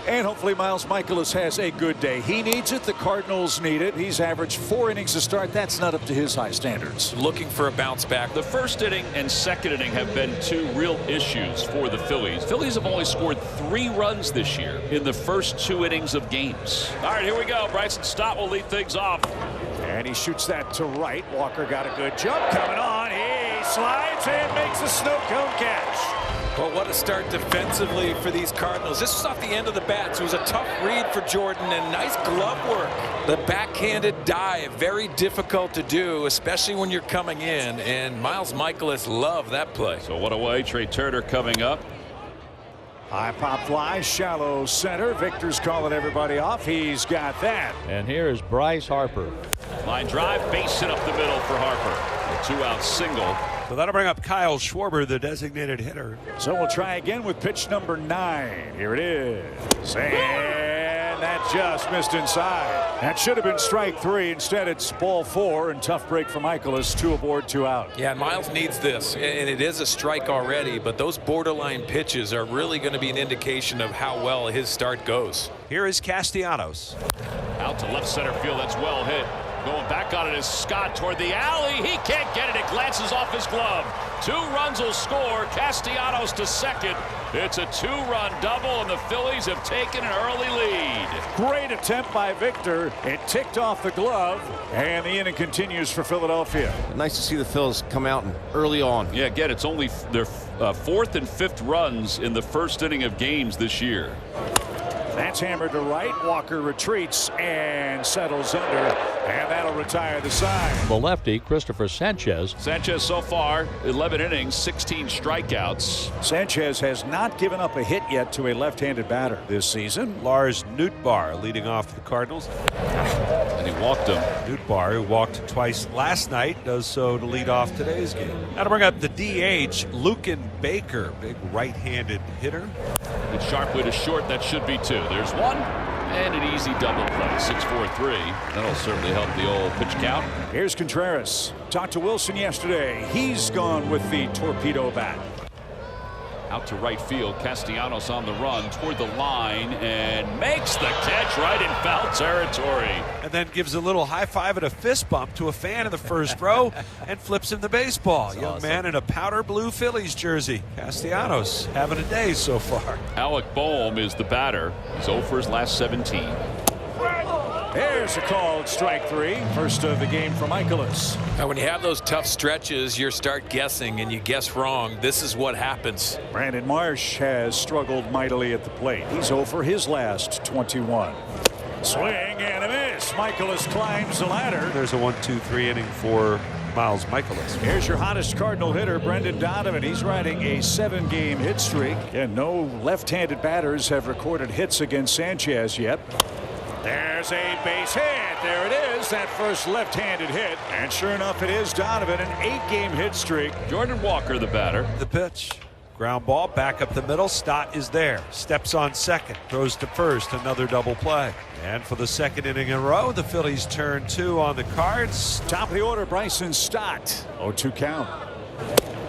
And hopefully Miles Mikolas has a good day. He needs it. The Cardinals need it. He's averaged 4 innings to start. That's not up to his high standards. Looking for a bounce back. The first inning and second inning have been 2 real issues for the Phillies. Phillies have only scored 3 runs this year in the first 2 innings of games. All right, here we go. Bryson Stott will lead things off. And he shoots that to right. Walker got a good jump coming on. He slides and makes a snow cone catch. Well, what a start defensively for these Cardinals. This was off the end of the bat, so it was a tough read for Jordan and nice glove work. The backhanded dive, very difficult to do, especially when you're coming in, and Miles Mikolas loved that play. So what away, Trey Turner coming up. High pop fly, shallow center. Victor's calling everybody off. He's got that. And here's Bryce Harper. Line drive, base hit up the middle for Harper. A 2-out single. So that'll bring up Kyle Schwarber, the designated hitter. So we'll try again with pitch number 9. Here it is. And that just missed inside. That should have been strike 3. Instead, it's ball 4, and tough break for Mikolas. 2 aboard, 2 out. Yeah, Miles needs this, and it is a strike already, but those borderline pitches are really going to be an indication of how well his start goes. Here is Castellanos. Out to left center field. That's well hit. Going back on it is Scott toward the alley. He can't get it. It glances off his glove. 2 runs will score. Castellanos to second. It's a 2-run double, and the Phillies have taken an early lead. Great attempt by Victor. It ticked off the glove, and the inning continues for Philadelphia. Nice to see the Phillies come out early on. Yeah, again, it's only their 4th and 5th runs in the first inning of games this year. That's hammered to right. Walker retreats and settles under, and that'll retire the side. The lefty, Christopher Sanchez. Sanchez so far, 11 innings, 16 strikeouts. Sanchez has not given up a hit yet to a left-handed batter this season. Lars Nootbaar leading off for the Cardinals. And he walked him. Nootbaar, who walked twice last night, does so to lead off today's game. Now to bring up the DH, Lucan Baker, big right-handed hitter. It's sharply to short. That should be 2. There's 1. And an easy double play. 6-4-3. That'll certainly help the old pitch count. Here's Contreras. Talked to Willson yesterday. He's gone with the torpedo bat. Out to right field. Castellanos on the run toward the line and makes the catch right in foul territory. And then gives a little high five and a fist bump to a fan in the first row and flips him the baseball. Young awesome. man in a powder blue Phillies jersey. Castellanos having a day so far. Alec Boehm is the batter. He's 0 for his last 17. There's a called strike 3. First of the game for Mikolas. Now, when you have those tough stretches, you start guessing, and you guess wrong. This is what happens. Brandon Marsh has struggled mightily at the plate. He's 0 for his last 21. Swing and a miss. Mikolas climbs the ladder. There's a 1-2-3 inning for Miles Mikolas. Here's your hottest Cardinal hitter, Brendan Donovan. He's riding a 7-game hit streak, and no left-handed batters have recorded hits against Sanchez yet. There's a base hit. There it is, that first left-handed hit. And sure enough, it is Donovan, an 8-game hit streak. Jordan Walker, the batter. The pitch. Ground ball back up the middle. Stott is there. Steps on second. Throws to first. Another double play. And for the 2nd inning in a row, the Phillies turn 2 on the Cards. Top of the order, Bryson Stott. 0-2 count.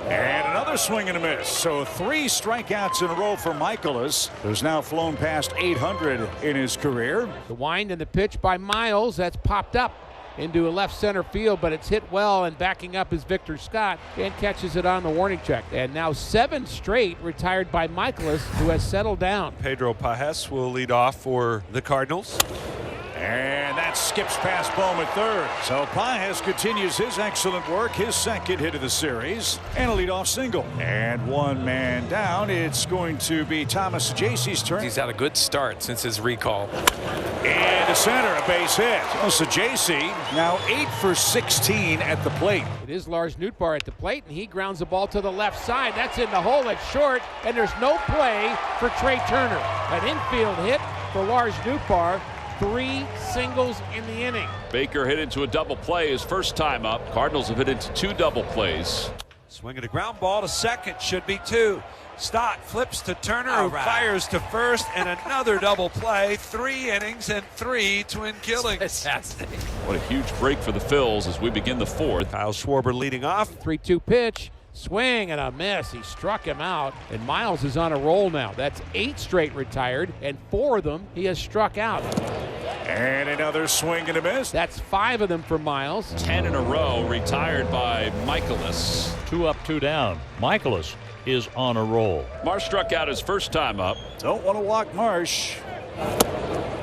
And another swing and a miss. So 3 strikeouts in a row for Mikolas, who's now flown past 800 in his career. The wind and the pitch by Miles. That's popped up into a left center field, but it's hit well, and backing up is Victor Scott and catches it on the warning track. And now 7 straight retired by Mikolas, who has settled down. Pedro Pajes will lead off for the Cardinals. And that skips past Boehm at third. So Pajes continues his excellent work, his 2nd hit of the series, and a leadoff single. And 1 man down. It's going to be Thomas Jaycee's turn. He's had a good start since his recall. And to center, a base hit. So Jaycee now 8 for 16 at the plate. It is Lars Nootbaar at the plate, and he grounds the ball to the left side. That's in the hole at short, and there's no play for Trey Turner. An infield hit for Lars Nootbaar. 3 singles in the inning. Baker hit into a double play his first time up. Cardinals have hit into 2 double plays. Swinging a ground ball to second. Should be 2. Stott flips to Turner, who fires to first, and another double play. 3 innings and 3 twin killings. What a huge break for the Phils as we begin the 4th. Kyle Schwarber leading off. 3-2 pitch. Swing and a miss. He struck him out, and Miles is on a roll now. That's 8 straight retired, and 4 of them he has struck out. And another swing and a miss. That's 5 of them for Miles. 10 in a row retired by Michaelis. 2 up, 2 down. Michaelis is on a roll. Marsh struck out his first time up. Don't want to walk Marsh.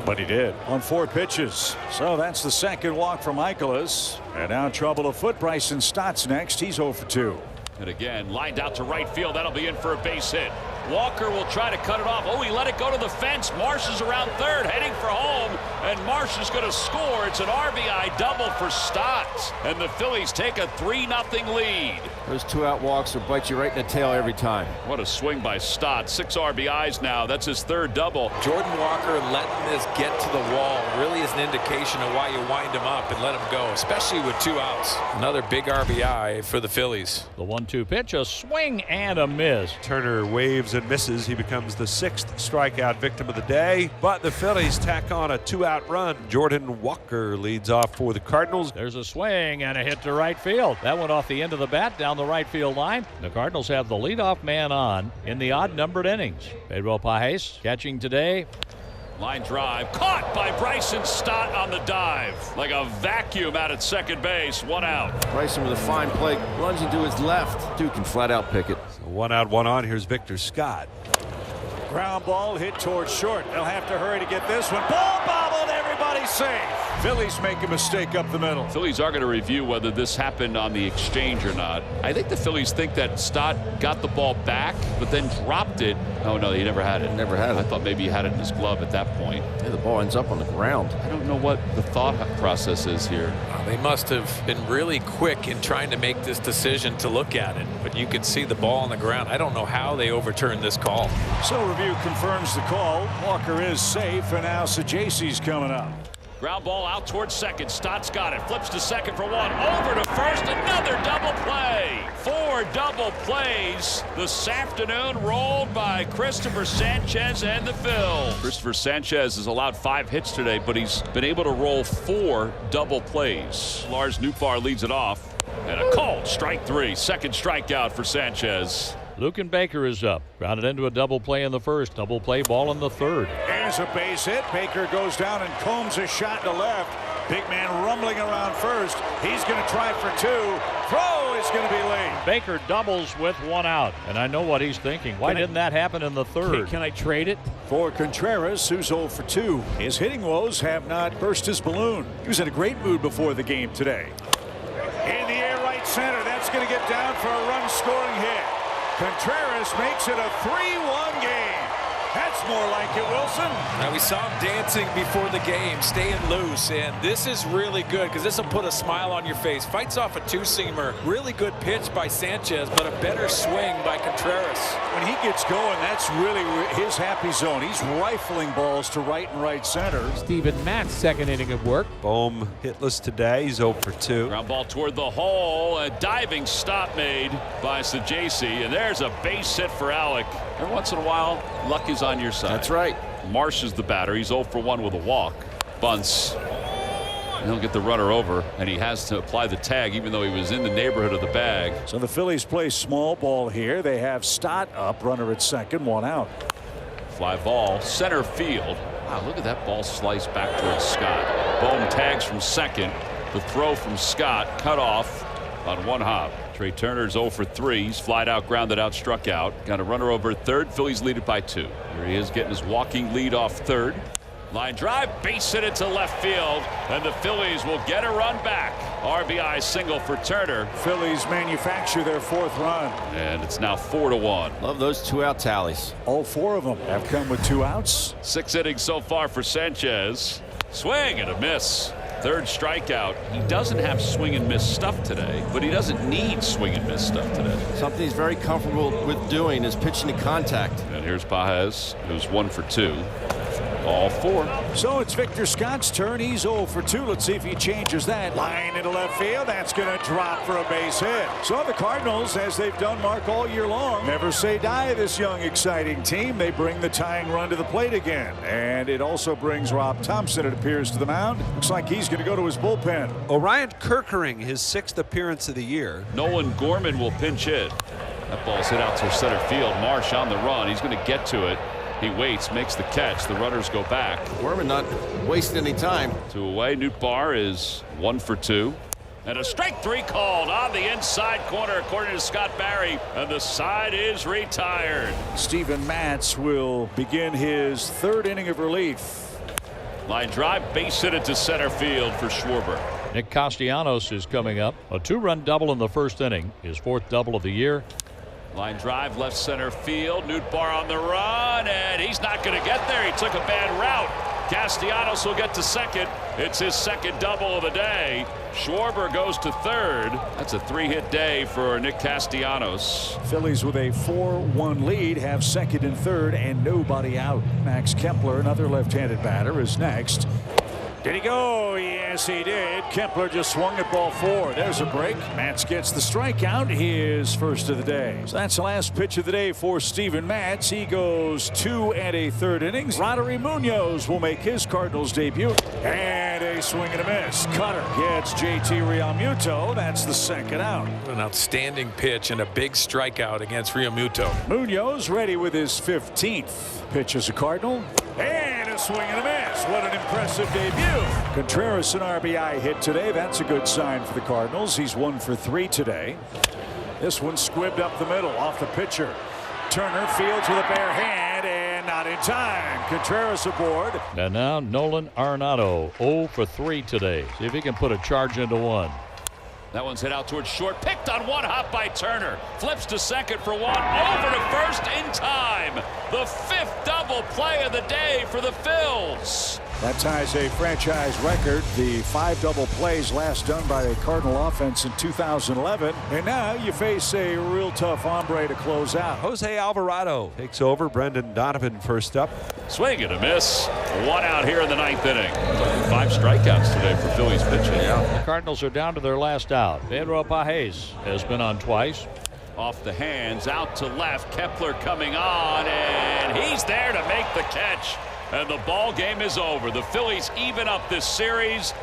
But he did on 4 pitches. So that's the second walk for Michaelis. And now trouble afoot. Bryson Stott's next. He's 0 for 2. And again, lined out to right field. That'll be in for a base hit. Walker will try to cut it off. Oh, he let it go to the fence. Marsh is around third, heading for home, and Marsh is going to score. It's an RBI double for Stott, and the Phillies take a 3-0 lead. Those 2-out walks will bite you right in the tail every time. What a swing by Stott. 6 RBIs now. That's his 3rd double. Jordan Walker letting this get to the wall really is an indication of why you wind him up and let him go, especially with 2 outs. Another big RBI for the Phillies. The 1-2 pitch, a swing and a miss. Turner waves and misses. He becomes the 6th strikeout victim of the day, but the Phillies tack on a 2-out run. Jordan Walker leads off for the Cardinals. There's a swing and a hit to right field. That went off the end of the bat down the right field line. The Cardinals have the leadoff man on in the odd-numbered innings. Pedro Pajes catching today. Line drive caught by Bryson Stott on the dive. Like a vacuum out at second base. 1 out. Bryson with a fine play, lunging to his left. Dude can flat out pick it. So 1 out, 1 on. Here's Victor Scott. Ground ball hit towards short. They'll have to hurry to get this one. Ball bobbled. Everybody's safe. Phillies make a mistake up the middle. Phillies are going to review whether this happened on the exchange or not. I think the Phillies think that Stott got the ball back, but then dropped it. Oh, no, he never had it. Never had it. I thought maybe he had it in his glove at that point. Yeah, the ball ends up on the ground. I don't know what the thought process is here. They must have been really quick in trying to make this decision to look at it, but you can see the ball on the ground. I don't know how they overturned this call. So review confirms the call. Walker is safe, and now Sajaci's coming up. Ground ball out towards second. Stott's got it. Flips to second for 1. Over to first. Another double play. 4 double plays this afternoon, rolled by Christopher Sanchez and the Phils. Christopher Sanchez has allowed 5 hits today, but he's been able to roll 4 double plays. Lars Nootbaar leads it off. And a called strike 3. Second strikeout for Sanchez. Luken Baker is up. Grounded into a double play in the first. Double play ball in the third. There's a base hit. Baker goes down and combs a shot to left. Big man rumbling around first. He's going to try for 2. Throw is going to be late. Baker doubles with 1 out. And I know what he's thinking. Why didn't that happen in the third? Can I trade it? For Contreras, who's 0 for 2. His hitting woes have not burst his balloon. He was in a great mood before the game today. In the air right center. That's going to get down for a run-scoring hit. Contreras makes it a 3-1 game. That's more like it, Willson. Now we saw him dancing before the game, staying loose, and this is really good because this will put a smile on your face. Fights off a 2-seamer. Really good pitch by Sanchez, but a better swing by Contreras. When he gets going, that's really his happy zone. He's rifling balls to right and right center. Steven Matt's second inning of work. Bohm hitless today. He's 0 for 2. Ground ball toward the hole. A diving stop made by Sajaci, and there's a base hit for Alec. Every once in a while, luck is on your side. That's right. Marsh is the batter. He's 0 for 1 with a walk. Bunts. And he'll get the runner over, and he has to apply the tag even though he was in the neighborhood of the bag. So the Phillies play small ball here. They have Stott up, runner at second, 1 out. Fly ball, center field. Wow, look at that ball slice back towards Scott. Bohm tags from second. The throw from Scott cut off on 1 hop. Trey Turner's 0 for 3. He's flied out, grounded out, struck out. Got a runner over at third. Phillies lead it by 2. Here he is getting his walking lead off third. Line drive, base hit into left field, and the Phillies will get a run back. RBI single for Turner. Phillies manufacture their 4th run. And it's now 4-1. Love those 2-out tallies. All 4 of them have come with 2 outs. 6 innings so far for Sanchez. Swing and a miss. 3rd strikeout. He doesn't have swing and miss stuff today, but he doesn't need swing and miss stuff today. Something he's very comfortable with doing is pitching to contact. And here's Pajes, who's 1 for 2. All 4. So it's Victor Scott's turn. He's 0 for 2. Let's see if he changes that. Line into left field. That's going to drop for a base hit. So the Cardinals, as they've done, Mark, all year long, never say die. This young, exciting team. They bring the tying run to the plate again. And it also brings Rob Thompson, it appears, to the mound. Looks like he's going to go to his bullpen. Orion Kerkering, his 6th appearance of the year. Nolan Gorman will pinch hit. That ball's hit out to center field. Marsh on the run. He's going to get to it. He waits, makes the catch. The runners go back. Gorman not wasting any time. 2 away. Newt Barr is 1 for 2. And a strike 3 called on the inside corner, according to Scott Barry. And the side is retired. Steven Matz will begin his 3rd inning of relief. Line drive, base hit it to center field for Schwarber. Nick Castellanos is coming up. A 2-run double in the 1st inning. His 4th double of the year. Line drive, left center field. Newt Barr on the run, and he's not going to get there. He took a bad route. Castellanos will get to second. It's his 2nd double of the day. Schwarber goes to 3rd. That's a 3-hit day for Nick Castellanos. Phillies with a 4-1 lead have 2nd and 3rd and nobody out. Max Kepler, another left-handed batter, is next. Did he go? Yes, he did. Kepler just swung at ball 4. There's a break. Matz gets the strikeout, his 1st of the day. So that's the last pitch of the day for Steven Matz. He goes 2 1/3 innings. Roddery Munoz will make his Cardinals debut. And a swing and a miss. Cutter gets JT Realmuto. That's the 2nd out. An outstanding pitch and a big strikeout against Realmuto. Munoz ready with his 15th pitch as a Cardinal. And a swing and a miss. What an impressive debut. Contreras an RBI hit today. That's a good sign for the Cardinals. He's 1 for 3 today. This one squibbed up the middle off the pitcher. Turner fields with a bare hand and not in time. Contreras aboard. And now Nolan Arenado 0 for 3 today. See if he can put a charge into 1. That one's hit out towards short. Picked on 1 hop by Turner. Flips to second for 1. Over to first in time. The 5th double play of the day for the Phils. That ties a franchise record. The 5 double plays last done by a Cardinal offense in 2011. And now you face a real tough hombre to close out. Jose Alvarado takes over. Brendan Donovan first up. Swing and a miss. 1 out here in the 9th inning. 5 strikeouts today for Phillies pitching. The Cardinals are down to their last out. Pedro Pajes has been on twice. Off the hands, out to left. Kepler coming on, and he's there to make the catch. And the ball game is over. The Phillies even up this series.